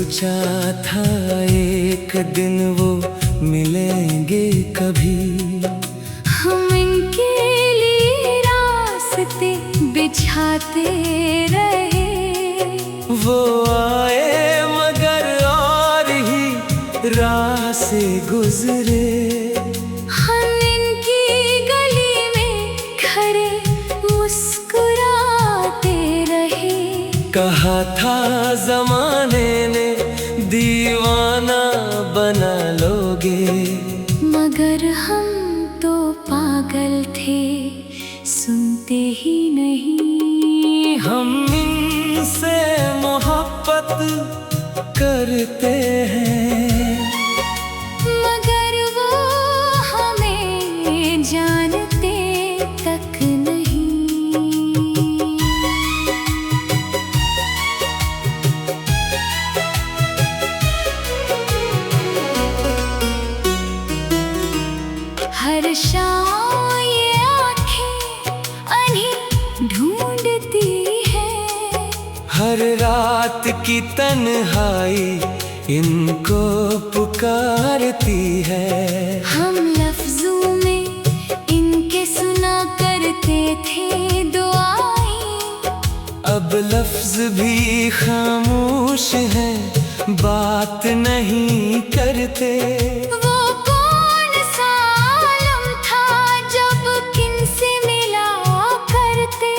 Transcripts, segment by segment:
सोचा था एक दिन वो मिलेंगे कभी, हम इनके लिए रास्ते बिछाते रहे। वो आए मगर और ही राह से गुजरे। हम इनकी गली में खड़े मुस्कुराते रहे। कहा था जमाने ने दीवाना बना लोगे, मगर हम तो पागल थे, सुनते ही नहीं। हम इनसे मोहब्बत करते हैं, मगर वो हमें जानते तक नहीं। हर शाम ये आँखें अन्ही ढूंढती है, हर रात की तन्हाई इनको पुकारती है। हम लफ्जों में इनके सुना करते थे दुआएं। अब लफ्ज भी खामोश हैं, बात नहीं करते। वो कौन सा आलम था जब किनसे मिला करते।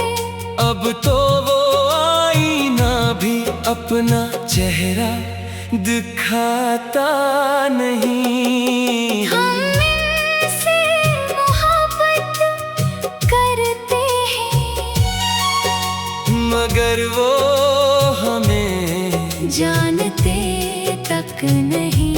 अब तो वो आईना भी अपना चेहरा दिखाता नहीं। हम इनसे मोहब्बत करते हैं, मगर वो हमें जानते तक नहीं।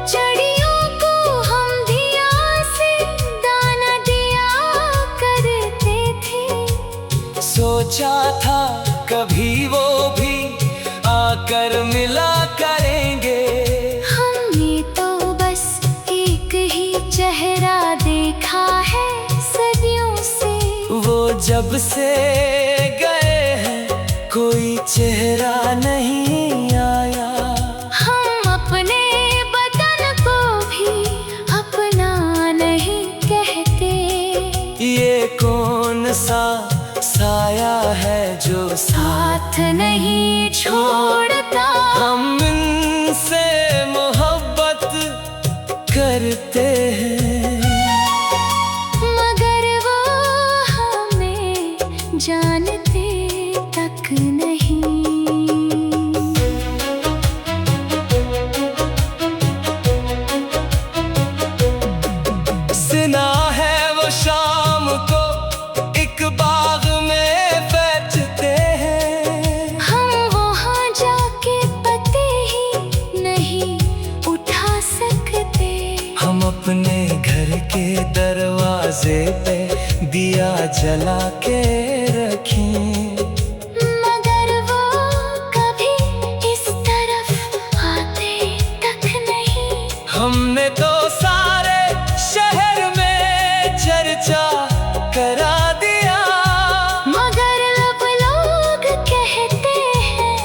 चिड़ियों को हम दिया से दाना दिया करते थे। सोचा था कभी वो भी आकर मिला करेंगे। हमने तो बस एक ही चेहरा देखा है सदियों से। वो जब से गए हैं कोई चेहरा नहीं आया। हम अपने बदन को भी अपना नहीं कहते। ये कौन सा साया है जो साथ नहीं छोड़ता। हम इनसे मोहब्बत करते हैं, मगर वो हमें जानते तक नहीं। सुना है वो शाम को एक बाग में बैठते हैं। हम वहाँ जाके पते ही नहीं उठा सकते। हम अपने घर के दरवाजे पे दिया जला के रखें, मगर वो कभी इस तरफ आते तक नहीं। हमने तो सारे शहर में चर्चा करा दिया। मगर अब लोग कहते हैं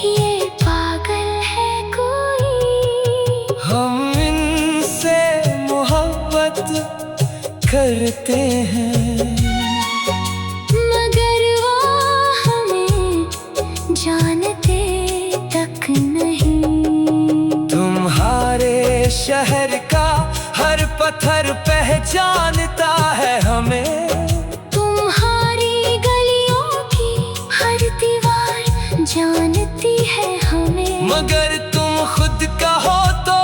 ये पागल है कोई। हम इनसे मोहब्बत करते हैं, मगर वो हमें जानते तक नहीं। तुम्हारे शहर का हर पत्थर पहचानता है हमें। तुम्हारी गलियों की हर दीवार जानती है हमें। मगर तुम खुद कहो तो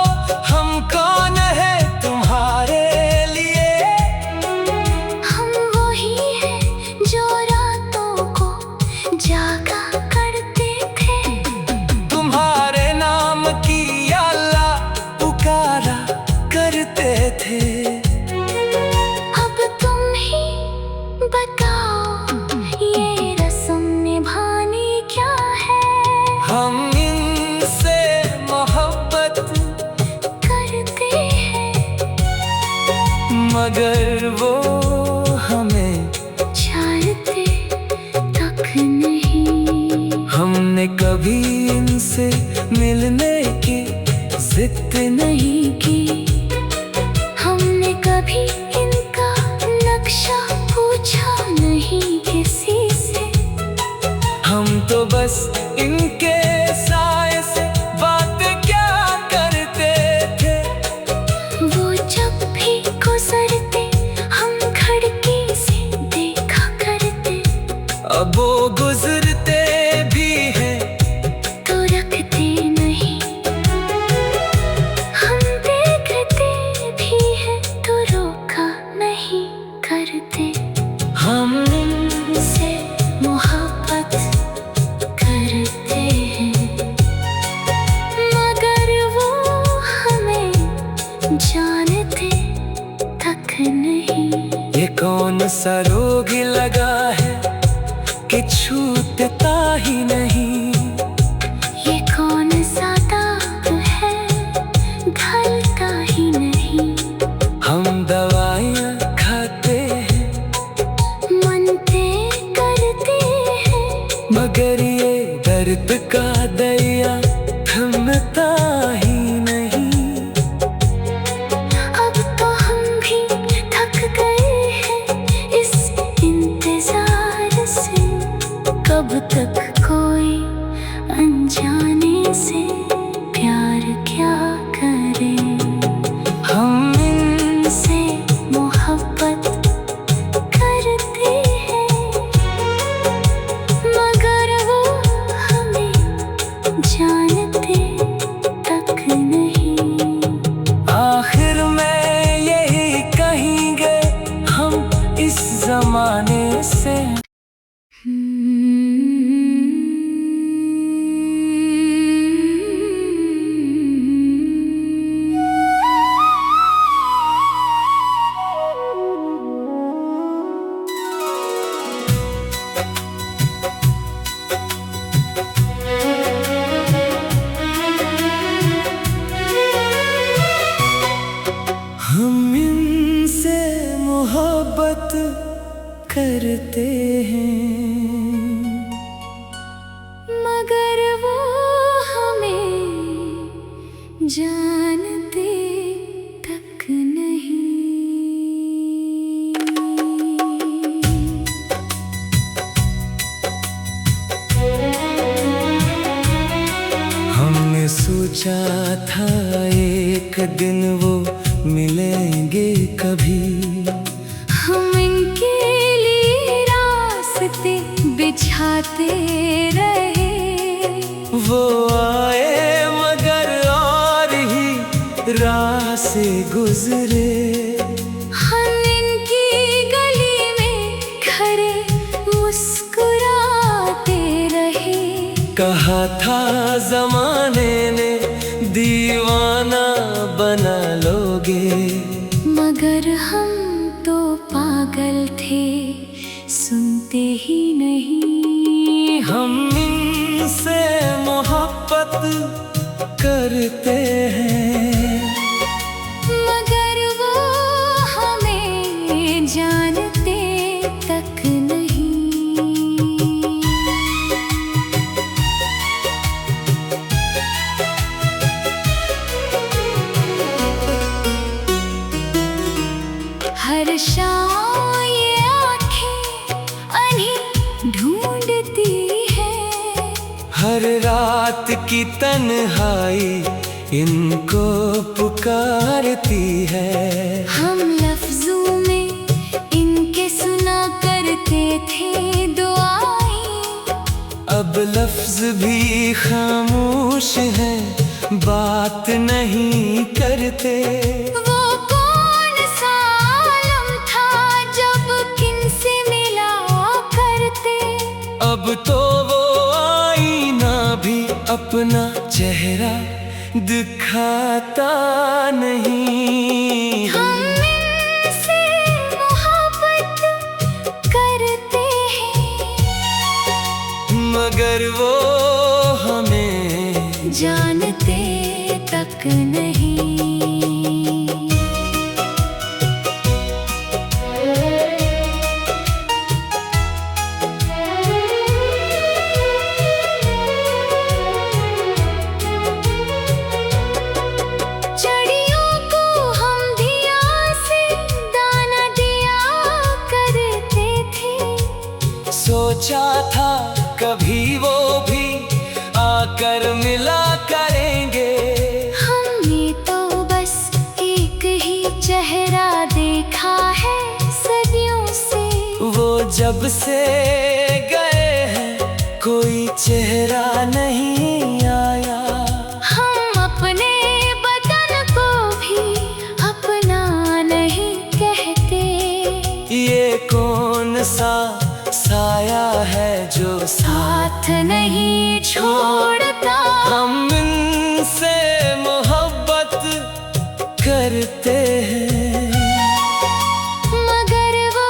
हम कौन है तुम्हारे लिए। हम वही हैं जो रातों को जागा करते थे। तुम्हारे नाम की अल्लाह पुकारा करते थे। अब तुम ही बताओ ये रस्म निभानी क्या है। हम इनसे जिद नहीं की। हमने कभी इनका नक्शा पूछा नहीं किसी से। हम तो बस इनके साए से बातें क्या करते थे। वो जब भी गुजरते हम खिड़की से देखा करते। अब वो गुजरते भी हैं तो रखते नहीं। हम देखते भी हैं तो रोका नहीं करते। हम से मोहब्बत करते हैं मगर वो हमें जानते तक नहीं। ये कौन सा रोग लगा है कि छूटता ही नहीं। ये कौन सा दाग है ढलता ही नहीं। हम दवाइयाँ खाते हैं मनते करते हैं मगर ये दर्द का दरिया थमता ही नहीं। अब तो हम भी थक गए हैं इस इंतजार से। कब तक कोई अनजाने से प्यार क्या करे। हम से मोहब्बत करते हैं मगर वो हमें जानते तक नहीं। आखिर में यही कहेंगे हम इस जमाने से। हम इनसे मोहब्बत करते हैं मगर वो हमें जानते तक नहीं। हमने सोचा था एक दिन वो मिलेंगे कभी। हम इनके लिए रास्ते बिछाते रहे। वो आए मगर और ही राह से गुजरे। हम इनकी गली में खड़े मुस्कुराते रहे। कहा था जमाने ने दीवाना बना लोगे मगर हम तो पागल थे सुनते ही नहीं। हम इनसे मोहब्बत करते हैं मगर वो हमें जानते तक नहीं। हर शाम ये आँखें अन्ही ढूंढती है। हर रात की तन्हाई इनको पुकारती है। हम लफ्जों में इनके सुना करते थे दुआएं। अब लफ्ज भी खामोश हैं बात नहीं करते। वो कौन सा आलम था जब किनसे मिला करते। अब तो वो आईना भी अपना चेहरा दिखाता नहीं। हम इनसे मोहब्बत करते हैं मगर वो हमें जानते तक नहीं। सोचा था कभी वो भी आकर मिला करेंगे। हमने तो बस एक ही चेहरा देखा है सदियों से, वो जब से गए हैं कोई चेहरा नहीं आया। हम अपने बदन को भी अपना नहीं कहते। ये कौन सा साया है जो साथ नहीं छोड़ता। हम इनसे मोहब्बत करते हैं, मगर वो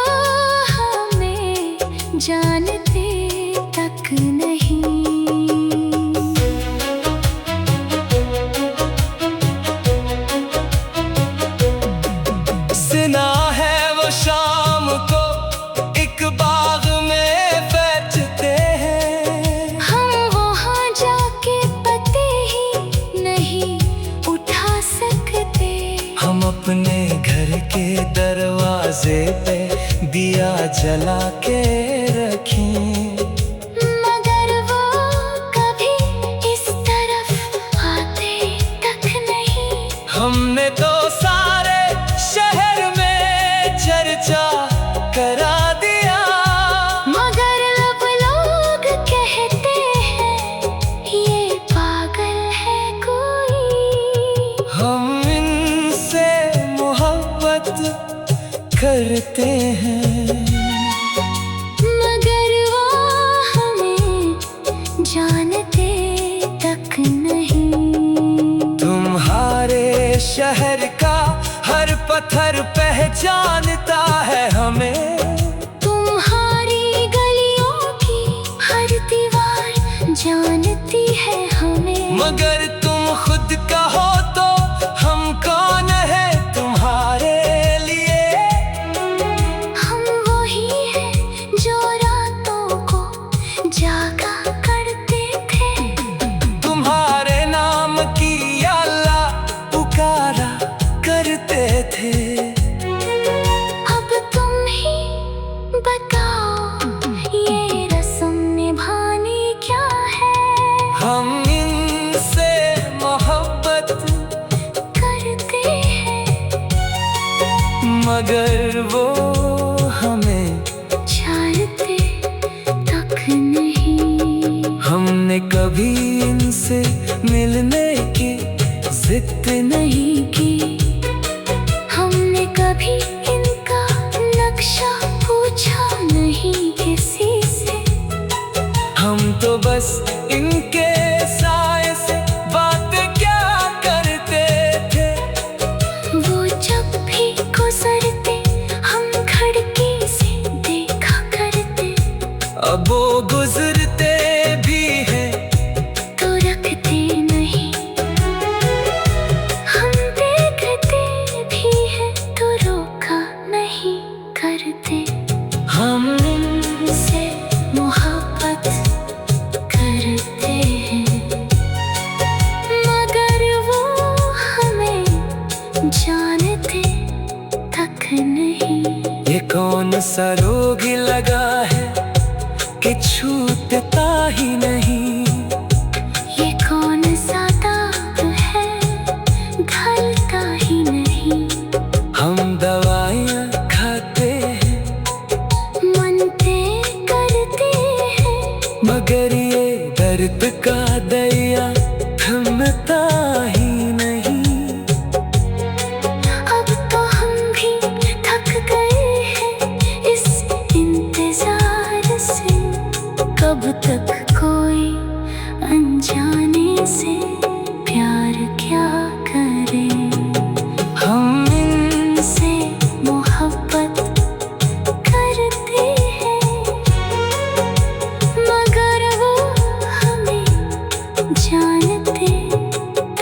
हमें जानते तक नहीं। सुना है वो शाम को एक बाग में बैठते हैं। हम वहाँ जाके पते ही नहीं उठा सकते। हम अपने घर के दरवाजे पे दिया जला के रखें, मगर वो कभी इस तरफ आते तक नहीं। हमने तो सारे शहर में चर्चा करा दिया, मगर अब लोग कहते हैं ये पागल है कोई। हम इनसे मोहब्बत करते हैं, मगर वो हमें जानते तक नहीं। तुम्हारे शहर का हर पत्थर पहचानता है हमें। तुम्हारी गलियों की हर दीवार जानती है हमें। मगर तुम खुद कहो तो हम कौन है तुम्हारे लिए। हम वही हैं जो रातों को जागा करते थे। तुम्हारे नाम की अल्लाह पुकारा करते थे। अब तुम ही बताओ ये रस्म निभानी क्या है। हम इनसे मोहब्बत करते हैं, मगर वो हमें जानते तक नहीं। हमने कभी इनसे मिलने की जिद नहीं की। हमने कभी इनका नक्शा पूछा नहीं किसी से। हम तो बस इनके साए से बातें क्या करते थे। वो जब भी गुजरते हम खिड़की से देखा करते। अब वो गुजरते भी हैं तो रखते नहीं। हम देखते भी हैं तो रोका नहीं करते। हम से मोहब्बत करते हैं, मगर वो हमें जानते तक नहीं। ये कौन सा रोग लगा है कि छूटता ही नहीं। ये कौन सा दाग है ढलता ही नहीं। हम दवाइयाँ खाते हैं, मनते करते हैं, मगर ये दर्द का दरिया थमता ही नहीं। अब तो हम भी थक गए हैं इस इंतजार से। कब तक कोई अनजाने से प्यार क्या करे। हम से मोहब्बत करते हैं, मगर वो हमें जानते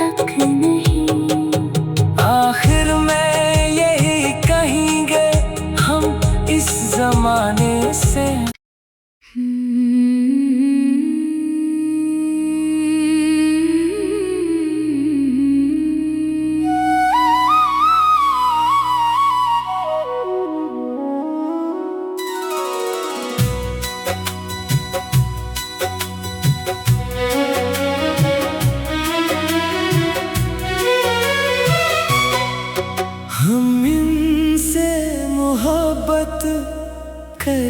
तक नहीं। आखिर में यही कहेंगे हम इस जमाने से।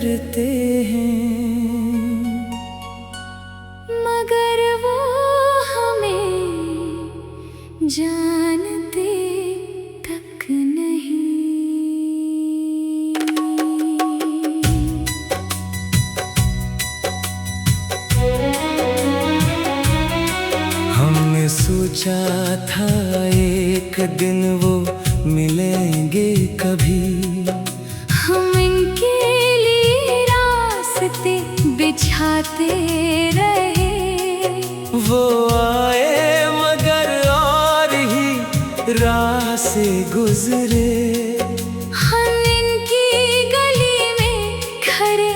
करते हैं, मगर वो हमें जानते तक नहीं। हमने सोचा था एक दिन वो मिलेंगे कभी, हम इनके लिए रास्ते बिछाते रहे। वो आए मगर और ही राह से गुजरे। हम इनकी गली में खड़े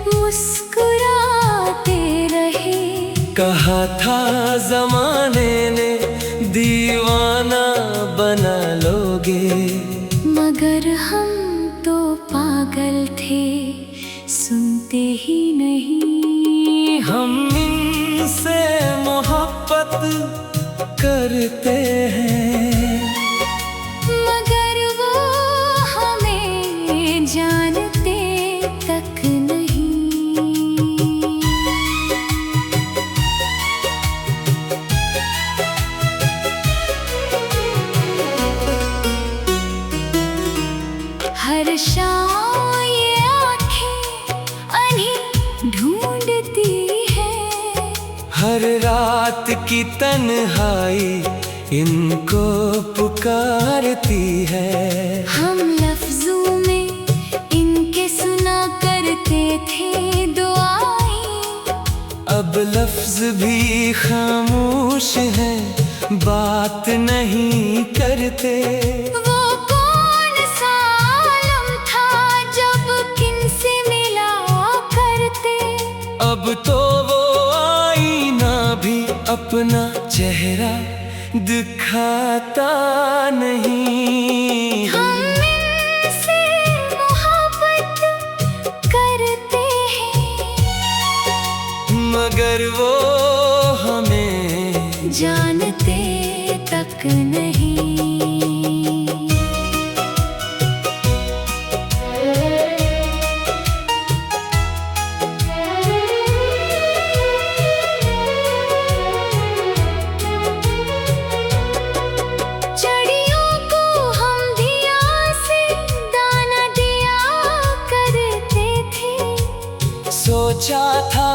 मुस्कुराते रहे। कहा था जमाने ने दीवाना बना लोगे, मगर हम तो पागल थे, सुनते ही नहीं। हम इनसे मोहब्बत करते हैं, मगर वो हमें जानते तक नहीं। हर शाम ये आँखें अन्ही ढूंढती है, हर रात की तन्हाई इनको पुकारती है। हम लफ्जों में इनके सुना करते थे दुआएं। अब लफ्ज भी खामोश हैं, बात नहीं करते। वो कौन सा आलम था जब किनसे मिला करते। अब तो वो आईना भी अपना चेहरा दिखाता नहीं। हम इनसे मोहब्बत करते हैं, मगर वो हमें जानते तक नहीं। चिड़ियों को हम दिया से दाना दिया करते थे। सोचा था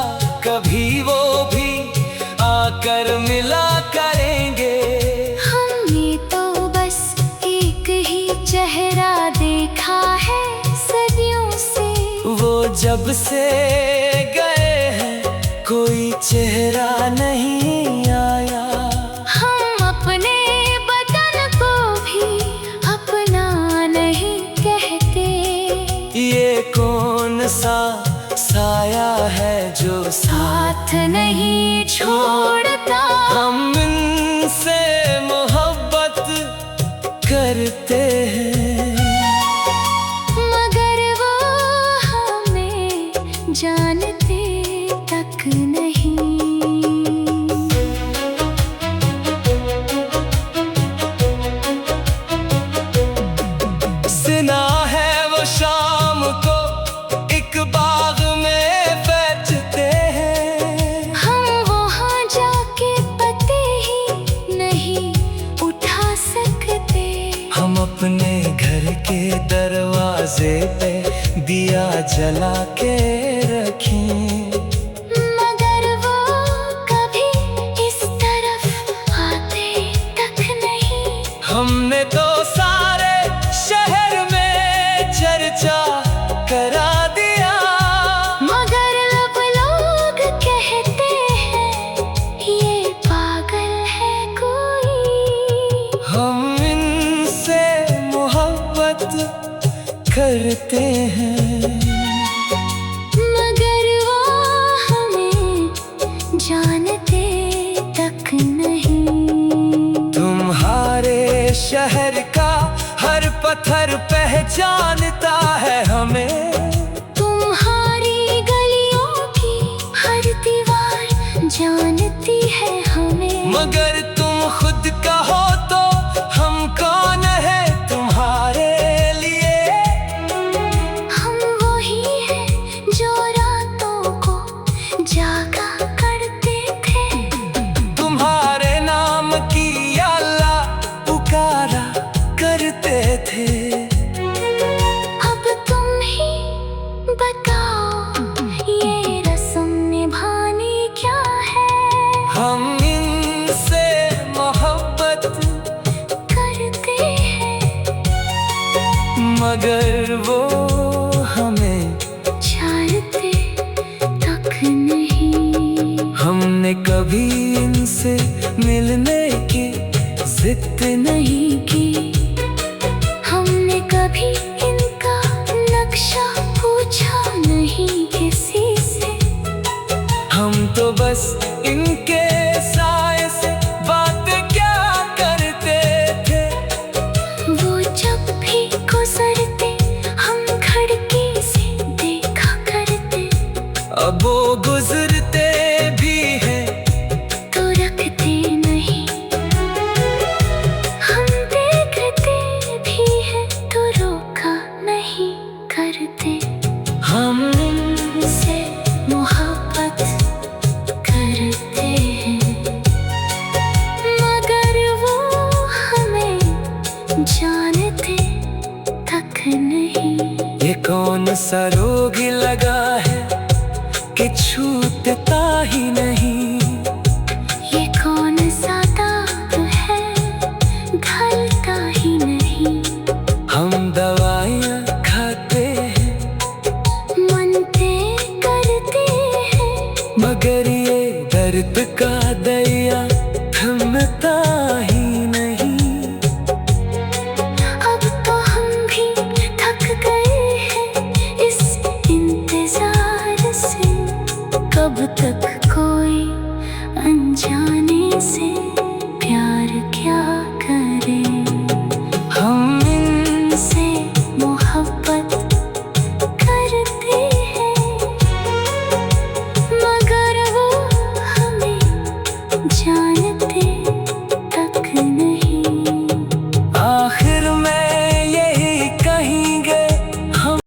कभी वो भी आकर मिला करेंगे। हमने तो बस एक ही चेहरा देखा है सदियों से। वो जब से गए हैं कोई चेहरा नहीं आया। हम अपने बदन को भी अपना नहीं कहते। ये कौन सा साया है जो साथ नहीं छोड़ता। हम इनसे मोहब्बत करते हैं, मगर वो हमें जानते तक नहीं। सुना है वो शाम को एक बाग में बैठते हैं। हम वहाँ जाके पते ही नहीं उठा सकते। हम अपने घर के दरवाजे पे दिया जला के रखें, मगर वो कभी इस तरफ आते तक नहीं। हमने तो सारे शहर में चर्चा करा दिया, मगर अब लोग कहते हैं ये पागल है कोई। हम इनसे मोहब्बत करते हैं, मगर वो हमें जानते तक नहीं। तुम्हारे शहर का हर पत्थर पहचानता है हमें। तुम्हारी गलियों की हर दीवार जानती है हमें। मगर तुम खुद कहो तो हम कौन है तुम्हारे लिए। हम वही हैं कभी इनसे मिलने की जिद नहीं की। हमने कभी इनका नक्शा पूछा नहीं किसी से। हम तो बस इनके साए से बातें क्या करते थे। वो जब भी गुजरते हम खिड़की से देखा करते। अब वो गुजरते भी हैं तो रखते नहीं। हम देखते भी हैं तो रोका नहीं करते। हम से मोहब्बत करते हैं मगर वो हमें जानते तक नहीं। ये कौन सा रोग लगा है कि छूटता ही नहीं। ये कौन सा दाग है ढलता ही नहीं। हम दवाइयाँ खाते हैं मनते करते हैं मगर ये दर्द का दरिया थमता ही नहीं। अब तो हम भी थक गए हैं इस इंतजार से। कब तक